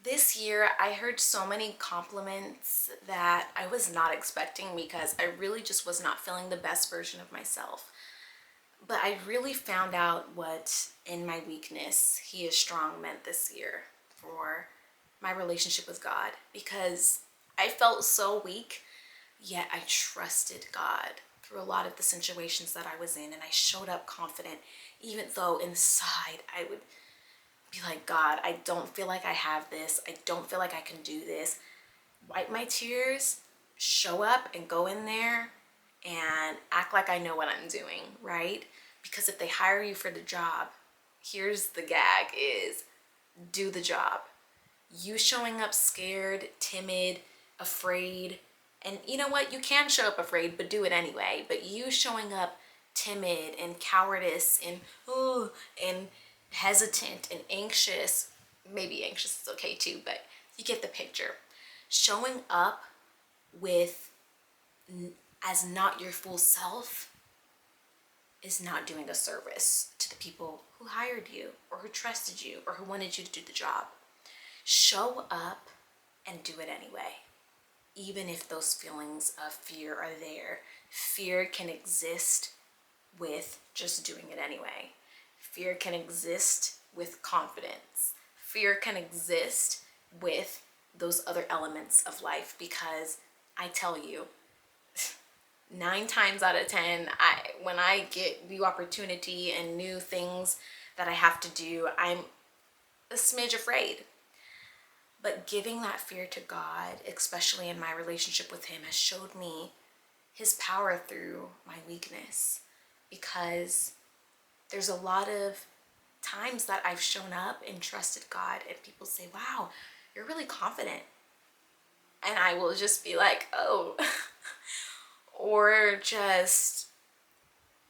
This year, I heard so many compliments that I was not expecting because I really just was not feeling the best version of myself. But I really found out what in my weakness He is strong meant this year for my relationship with God, because I felt so weak, yet I trusted God through a lot of the situations that I was in, and I showed up confident, even though inside I would be like, God, I don't feel like I have this. I don't feel like I can do this. Wipe my tears, show up and go in there and act like I know what I'm doing, right? Because if they hire you for the job, here's the gag is do the job. You showing up scared, timid, afraid, and you know what? You can show up afraid, but do it anyway. But you showing up timid and cowardice and oh and hesitant and anxious, maybe anxious is okay too, but you get the picture. Showing up with as not your full self is not doing a service to the people who hired you or who trusted you or who wanted you to do the job. Show up and do it anyway. Even if those feelings of fear are there, fear can exist with just doing it anyway. Fear can exist with confidence. Fear can exist with those other elements of life, because I tell you, 9 times out of 10, when I get new opportunity and new things that I have to do, I'm a smidge afraid. But giving that fear to God, especially in my relationship with Him, has showed me His power through my weakness. Because there's a lot of times that I've shown up and trusted God, and people say, wow, you're really confident. And I will just be like, oh. Or just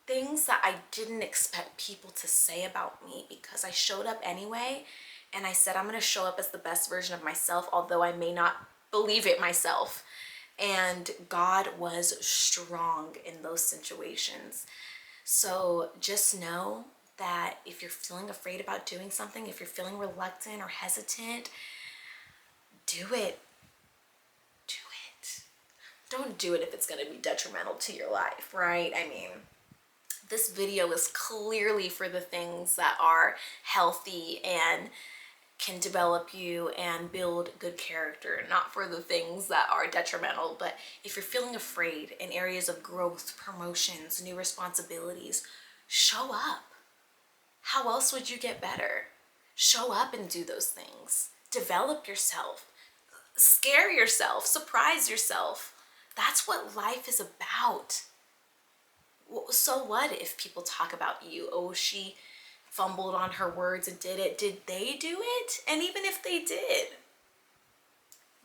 things that I didn't expect people to say about me, because I showed up anyway. And I said, I'm going to show up as the best version of myself, although I may not believe it myself. And God was strong in those situations. So just know that if you're feeling afraid about doing something, if you're feeling reluctant or hesitant, do it. Do it. Don't do it if it's going to be detrimental to your life, right? I mean, this video is clearly for the things that are healthy and can develop you and build good character, not for the things that are detrimental. But if you're feeling afraid in areas of growth, promotions, new responsibilities, show up. How else would you get better? Show up and do those things. Develop yourself. Scare yourself. Surprise yourself. That's what life is about. So what if people talk about you? Oh, she fumbled on her words and did it. Did they do it? And even if they did,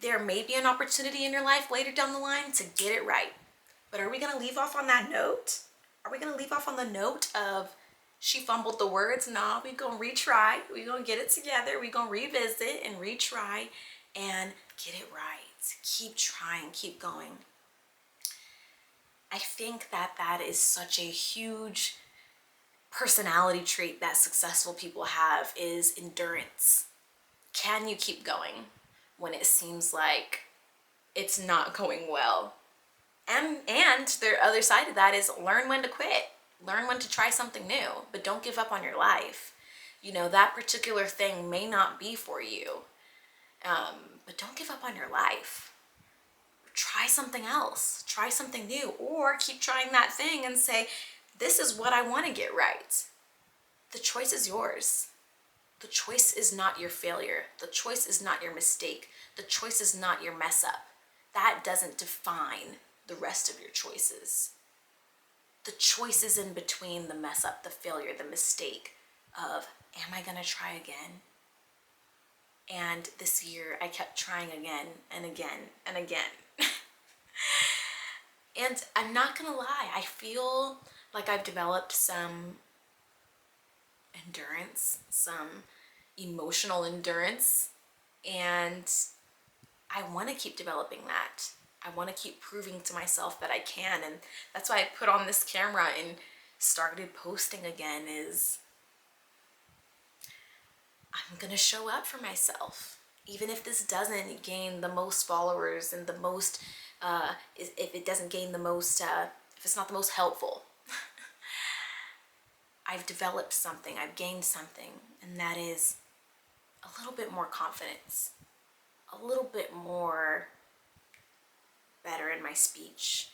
there may be an opportunity in your life later down the line to get it right. But are we going to leave off on that note? Are we going to leave off on the note of she fumbled the words? Nah, we're going to retry. We're going to get it together. We're going to revisit and retry and get it right. Keep trying, keep going. I think that that is such a huge personality trait that successful people have, is endurance. Can you keep going when it seems like it's not going well? And the other side of that is learn when to quit. Learn when to try something new, but don't give up on your life. You know, that particular thing may not be for you, but don't give up on your life. Try something else, try something new, or keep trying that thing and say, this is what I want to get right. The choice is yours. The choice is not your failure. The choice is not your mistake. The choice is not your mess up. That doesn't define the rest of your choices. The choice is in between the mess up, the failure, the mistake of, am I gonna try again? And this year I kept trying again and again and again. And I'm not gonna lie, I feel like I've developed some endurance, some emotional endurance, and I want to keep developing that. I want to keep proving to myself that I can, and that's why I put on this camera and started posting again, is I'm gonna show up for myself. Even if this doesn't gain the most followers and the most, if it doesn't gain the most, if it's not the most helpful, I've developed something, I've gained something, and that is a little bit more confidence, a little bit more better in my speech,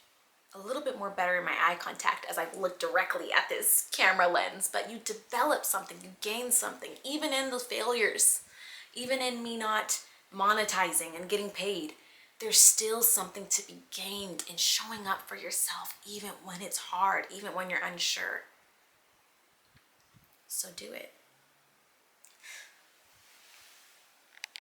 a little bit more better in my eye contact as I look directly at this camera lens. But you develop something, you gain something, even in the failures, even in me not monetizing and getting paid. There's still something to be gained in showing up for yourself, even when it's hard, even when you're unsure. So do it.